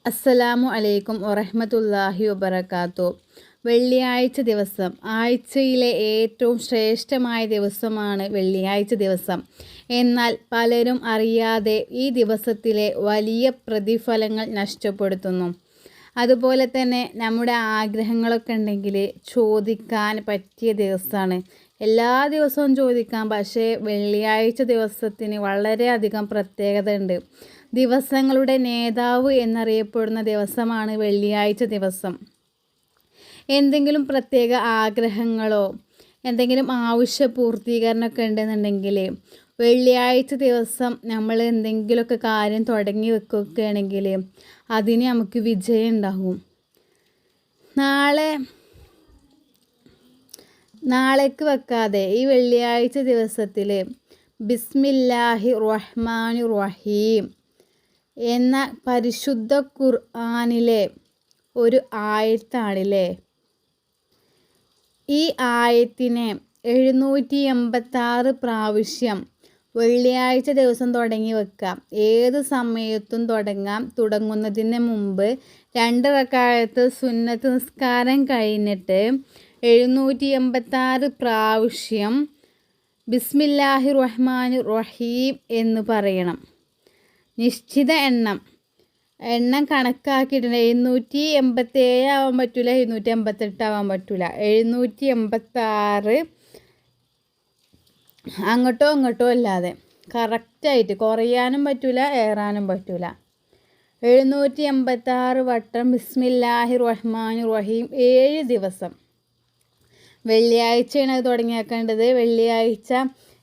അസ്സലാമു അലൈക്കും വറഹ്മത്തുള്ളാഹി വബറകാതുഹു. വെള്ളിയാഴ്ച ദിവസം ആഴ്ചയിലെ ഏറ്റവും ശ്രേഷ്ഠമായ ദിവസമാണ് വെള്ളിയാഴ്ച ദിവസം. എന്നാൽ പലരും അറിയാതെ ഈ ദിവസത്തിലെ വലിയ പ്രതിഫലങ്ങൾ നഷ്ടപ്പെടുത്തുന്നു. അതുപോലെ തന്നെ നമ്മുടെ ആഗ്രഹങ്ങളൊക്കെ ഉണ്ടെങ്കിൽ ചോദിക്കാൻ പറ്റിയ ദിവസമാണ്. എല്ലാ ദിവസവും ചോദിക്കാം, പക്ഷേ വെള്ളിയാഴ്ച ദിവസത്തിന് വളരെയധികം പ്രത്യേകത ഉണ്ട്. ദിവസങ്ങളുടെ നേതാവ് എന്നറിയപ്പെടുന്ന ദിവസമാണ് വെള്ളിയാഴ്ച ദിവസം. എന്തെങ്കിലും പ്രത്യേക ആഗ്രഹങ്ങളോ എന്തെങ്കിലും ആവശ്യ പൂർത്തീകരണമൊക്കെ ഉണ്ടെന്നുണ്ടെങ്കിൽ വെള്ളിയാഴ്ച ദിവസം നമ്മൾ എന്തെങ്കിലുമൊക്കെ കാര്യം തുടങ്ങി വെക്കുകയാണെങ്കിൽ അതിന് നമുക്ക് വിജയം ഉണ്ടാകും. നാളേക്ക് വെക്കാതെ ഈ വെള്ളിയാഴ്ച ദിവസത്തിൽ ബിസ്മില്ലാഹി റഹ്മാനി റഹീം എന്ന പരിശുദ്ധ ഖുർആനിലെ ഒരു ആയത്താണില്ലേ. ഈ ആയത്തിനെ 786 പ്രാവശ്യം വെള്ളിയാഴ്ച ദിവസം തുടങ്ങി വെക്കാം. ഏത് സമയത്തും തുടങ്ങാം. തുടങ്ങുന്നതിന് മുമ്പ് 2 റക്അത്ത് സുന്നത്ത് നിസ്കാരം കഴിഞ്ഞിട്ട് 786 പ്രാവശ്യം ബിസ്മില്ലാഹി റഹ്മാനി റഹീം എന്ന് പറയണം. നിശ്ചിത എണ്ണം കണക്കാക്കിയിട്ടുണ്ട്. 787 ആവാൻ പറ്റില്ല, 788 ആവാൻ പറ്റില്ല. 786 അങ്ങോട്ടോ ഇങ്ങോട്ടോ അല്ലാതെ കറക്റ്റായിട്ട് കുറയാനും പറ്റില്ല, ഏറാനും പറ്റില്ല. 786 വട്ടം ബിസ്മില്ലാഹി റഹ്മാനി റഹീം 7 ദിവസം. വെള്ളിയാഴ്ചയാണ് അത് തുടങ്ങിയേക്കേണ്ടത്. വെള്ളിയാഴ്ച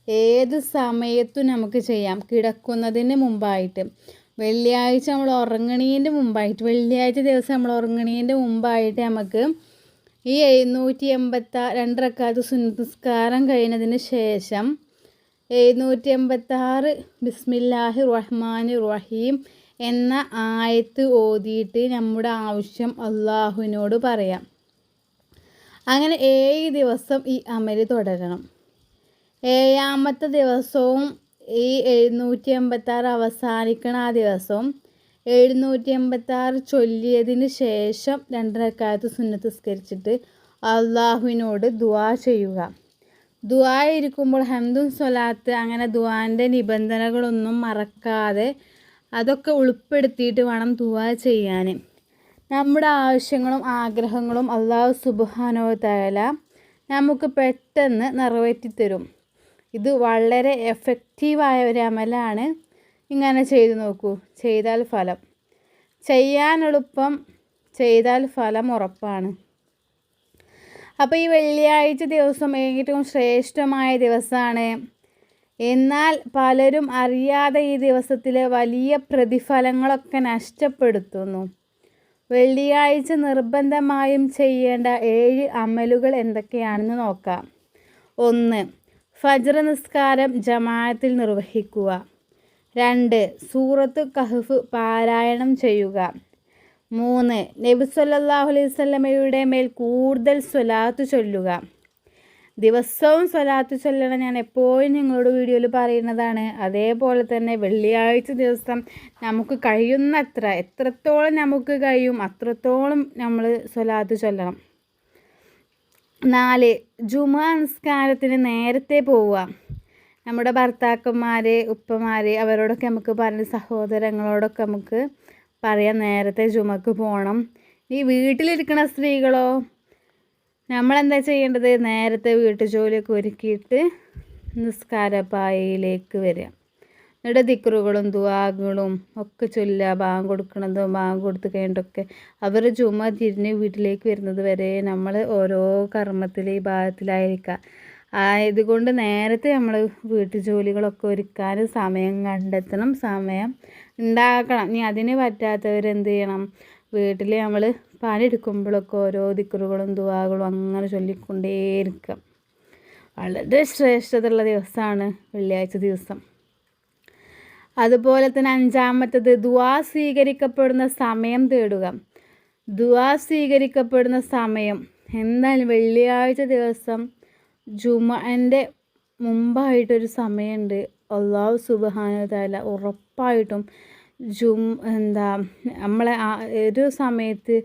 ഏത് സമയത്തും നമുക്ക് ചെയ്യാം. കിടക്കുന്നതിന് മുമ്പായിട്ട്, വെള്ളിയാഴ്ച നമ്മൾ ഉറങ്ങണീൻ്റെ മുമ്പായിട്ട്, വെള്ളിയാഴ്ച ദിവസം നമ്മൾ ഉറങ്ങണീൻ്റെ മുമ്പായിട്ട് നമുക്ക് ഈ 782 റക്അത്ത് സുന്നത്ത് നിസ്കാരം കഴിഞ്ഞതിന് ശേഷം 786 ബിസ്മില്ലാഹി റഹ്മാനി റഹീം എന്ന ആയത്ത് ഓതിയിട്ട് നമ്മുടെ ആവശ്യം അള്ളാഹുവിനോട് പറയാം. അങ്ങനെ 7 ദിവസം ഈ അമല് തുടരണം. 7ാമത്തെ ദിവസവും ഈ 786 അവസാനിക്കണ ആ ദിവസവും 786 ചൊല്ലിയതിന് ശേഷം 2 റക്അത്ത് സുന്നത്ത് നിസ്കരിച്ചിട്ട് അള്ളാഹുവിനോട് ദുആ ചെയ്യുക. ദുആ ഇരിക്കുമ്പോൾ ഹംദും സ്വലാത്ത് അങ്ങനെ ദുആൻ്റെ നിബന്ധനകളൊന്നും മറക്കാതെ അതൊക്കെ ഉൾപ്പെടുത്തിയിട്ട് വേണം ദുആ ചെയ്യാൻ. നമ്മുടെ ആവശ്യങ്ങളും ആഗ്രഹങ്ങളും അല്ലാഹു സുബ്ഹാനഹു വ തആല നമുക്ക് പെട്ടെന്ന് നിറവേറ്റിത്തരും. ഇത് വളരെ എഫക്റ്റീവായ ഒരു അമലാണ്. ഇങ്ങനെ ചെയ്തു നോക്കൂ. ചെയ്താൽ ഫലം, ചെയ്യാൻ എളുപ്പം, ചെയ്താൽ ഫലം ഉറപ്പാണ്. അപ്പോൾ ഈ വെള്ളിയാഴ്ച ദിവസം ഏറ്റവും ശ്രേഷ്ഠമായ ദിവസമാണ്. എന്നാൽ പലരും അറിയാതെ ഈ ദിവസത്തിലെ വലിയ പ്രതിഫലങ്ങളൊക്കെ നഷ്ടപ്പെടുത്തുന്നു. വെള്ളിയാഴ്ച നിർബന്ധമായും ചെയ്യേണ്ട 7 അമലുകൾ എന്തൊക്കെയാണെന്ന് നോക്കാം. 1. ഫജ്ർ നിസ്കാരം ജമാഅത്തിൽ നിർവഹിക്കുക. 2. സൂറത്ത് കഹ്ഫ് പാരായണം ചെയ്യുക. 3. നബി സല്ലല്ലാഹു അലൈഹി വസല്ലമയുടെ മേൽ കൂടുതൽ സ്വലാത്ത് ചൊല്ലുക. ദിവസവും സ്വലാത്ത് ചൊല്ലണം. ഞാൻ എപ്പോഴും നിങ്ങളോട് വീഡിയോയിൽ പറയുന്നതാണ്. അതേപോലെ തന്നെ വെള്ളിയാഴ്ച ദിവസം നമുക്ക് കഴിയുന്നത്ര, എത്രത്തോളം നമുക്ക് കഴിയും അത്രത്തോളം നമ്മൾ സ്വലാത്ത് ചൊല്ലണം. 4. ജുമുഅ നിസ്കാരത്തിന് നേരത്തെ പോവുക. നമ്മുടെ ഭർത്താക്കന്മാർ, ഉപ്പമാർ അവരോടൊക്കെ നമുക്ക് പറഞ്ഞ സഹോദരങ്ങളോടൊക്കെ നമുക്ക് പറയാം നേരത്തെ ജുമക്ക് പോകണം. ഈ വീട്ടിലിരിക്കുന്ന സ്ത്രീകളോ, നമ്മളെന്താ ചെയ്യേണ്ടത്? നേരത്തെ വീട്ടു ജോലിയൊക്കെ ഒരുക്കിയിട്ട് നിസ്കാരപ്പായയിലേക്ക് വരിക. എന്നിട്ട് ദിക്റുകളും ദുആകളും ഒക്കെ ചൊല്ലുക. ബാങ്ക് കൊടുക്കണതും ബാങ്ക് കൊടുത്ത് കഴിഞ്ഞിട്ടൊക്കെ അവർ ജുമ തിരിഞ്ഞ് വീട്ടിലേക്ക് വരുന്നത് വരെ നമ്മൾ ഓരോ കർമ്മത്തിൽ ഈ ഭാഗത്തിലായിരിക്കുക. ആയതുകൊണ്ട് നേരത്തെ നമ്മൾ വീട്ടു ജോലികളൊക്കെ ഒരുക്കാൻ സമയം കണ്ടെത്തണം, സമയം ഉണ്ടാക്കണം. ഇനി അതിന് പറ്റാത്തവരെന്ത് ചെയ്യണം? വീട്ടിൽ നമ്മൾ പണിയെടുക്കുമ്പോഴൊക്കെ ഓരോ ദിക്റുകളും ദുആകളും അങ്ങനെ ചൊല്ലിക്കൊണ്ടേയിരിക്കുക. വളരെ ശ്രേഷ്ഠതയുള്ള ദിവസമാണ് വെള്ളിയാഴ്ച ദിവസം. അതുപോലെ തന്നെ 5ാമത്തേത് ദുആ സ്വീകരിക്കപ്പെടുന്ന സമയം തേടുക. ദുആ സ്വീകരിക്കപ്പെടുന്ന സമയം എന്തായാലും വെള്ളിയാഴ്ച ദിവസം ജുമുഅൻ്റെ മുമ്പായിട്ടൊരു സമയമുണ്ട്. അല്ലാഹു സുബ്ഹാനഹു വ തആല ഉറപ്പായിട്ടും എന്താ നമ്മളെ ഒരു സമയത്ത്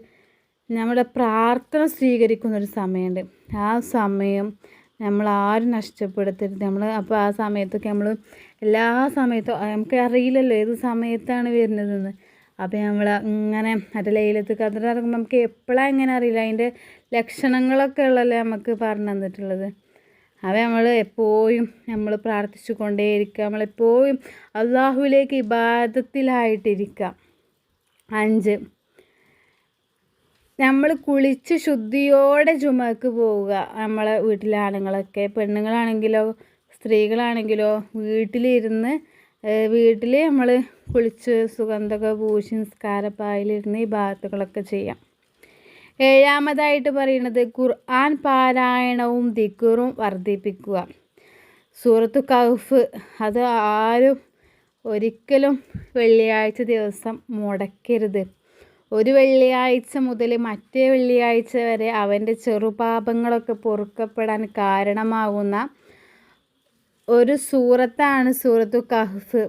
നമ്മുടെ പ്രാർത്ഥന സ്വീകരിക്കുന്നൊരു സമയമുണ്ട്. ആ സമയം നമ്മളാരും നഷ്ടപ്പെടുത്തരുത്. അപ്പോൾ ആ സമയത്തൊക്കെ നമ്മൾ എല്ലാ സമയത്തും നമുക്ക് അറിയില്ലല്ലോ ഏത് സമയത്താണ് വരുന്നതെന്ന്. അപ്പോൾ നമ്മൾ ഇങ്ങനെ മറ്റേ ലൈലത്തുൽ ഖദ്ർ ഇറങ്ങുമ്പോൾ നമുക്ക് എപ്പോഴാണ് എങ്ങനെ അറിയില്ല, അതിൻ്റെ ലക്ഷണങ്ങളൊക്കെ ഉള്ളല്ലേ നമുക്ക് പറഞ്ഞു തന്നിട്ടുള്ളത്. അപ്പോൾ നമ്മൾ എപ്പോഴും നമ്മൾ പ്രാർത്ഥിച്ചു കൊണ്ടേയിരിക്കുക, നമ്മളെപ്പോഴും അള്ളാഹുവിലേക്ക് ഇബാദത്തിലായിട്ടിരിക്കുക. 5, നമ്മൾ കുളിച്ച് ശുദ്ധിയോടെ ജുമക്ക് പോവുക. നമ്മളെ വീട്ടിലെ ആണുങ്ങളൊക്കെ, പെണ്ണുങ്ങളാണെങ്കിലോ സ്ത്രീകളാണെങ്കിലോ വീട്ടിലിരുന്ന് വീട്ടിൽ നമ്മൾ കുളിച്ച് സുഗന്ധമൊക്കെ പൂശി നിസ്കാരപ്പായിലിരുന്ന് ഈ ഇബാദത്തുകളൊക്കെ ചെയ്യാം. 7ാമതായിട്ട് പറയുന്നത് ഖുർആൻ പാരായണവും ദിക്റും വർദ്ധിപ്പിക്കുക. സൂറത്തു കഹ്ഫ് അത് ആരും ഒരിക്കലും വെള്ളിയാഴ്ച ദിവസം മുടക്കരുത്. ഒരു വെള്ളിയാഴ്ച മുതൽ മറ്റേ വെള്ളിയാഴ്ച വരെ അവൻ്റെ ചെറുപാപങ്ങളൊക്കെ പൊറുക്കപ്പെടാൻ കാരണമാകുന്ന ഒരു സൂറത്താണ് സൂറത്തു കഹ്ഫ്.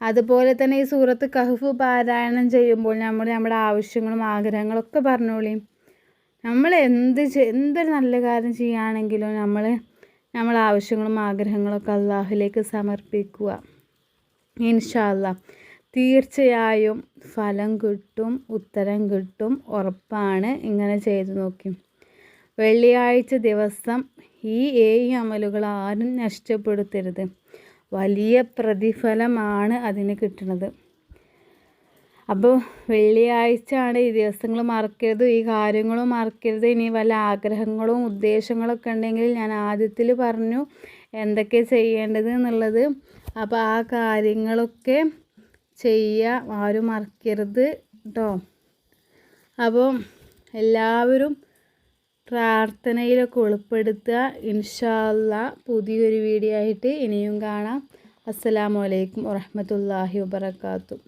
അതുപോലെ തന്നെ ഈ സൂറത്ത് കഹ്ഫ് പാരായണം ചെയ്യുമ്പോൾ നമ്മുടെ ആവശ്യങ്ങളും ആഗ്രഹങ്ങളൊക്കെ പറഞ്ഞോളിയും. നമ്മൾ എന്തൊരു നല്ല കാര്യം ചെയ്യുകയാണെങ്കിലും നമ്മളെ ആവശ്യങ്ങളും ആഗ്രഹങ്ങളൊക്കെ അള്ളാഹുലേക്ക് സമർപ്പിക്കുക. ഇൻഷാ അല്ലാഹ് തീർച്ചയായും ഫലം കിട്ടും, ഉത്തരം കിട്ടും, ഉറപ്പാണ്. ഇങ്ങനെ ചെയ്തു നോക്കി. വെള്ളിയാഴ്ച ദിവസം ഈ 7 അമലുകൾ ആരും നഷ്ടപ്പെടുത്തരുത്. വലിയ പ്രതിഫലമാണ് അതിന് കിട്ടുന്നത്. അപ്പോൾ വെള്ളിയാഴ്ച ആണ്, ഈ ദിവസങ്ങൾ മറക്കരുത്, ഈ കാര്യങ്ങളും മറക്കരുത്. ഇനി വല്ല ആഗ്രഹങ്ങളും ഉദ്ദേശങ്ങളൊക്കെ ഉണ്ടെങ്കിൽ ഞാൻ ആദ്യത്തിൽ പറഞ്ഞു എന്തൊക്കെ ചെയ്യേണ്ടത് എന്നുള്ളത്. അപ്പോൾ ആ കാര്യങ്ങളൊക്കെ ചെയ്യുക, ആരും മറക്കരുത് കേട്ടോ. അപ്പോൾ എല്ലാവരും പ്രാർത്ഥനയിലൊക്കെ ഉൾപ്പെടുത്തുക. ഇൻഷാ അല്ലാഹ് പുതിയൊരു വീഡിയോ ആയിട്ട് ഇനിയും കാണാം. അസ്സലാമു അലൈക്കും വറഹ്മത്തുള്ളാഹി വബറകാതുഹു.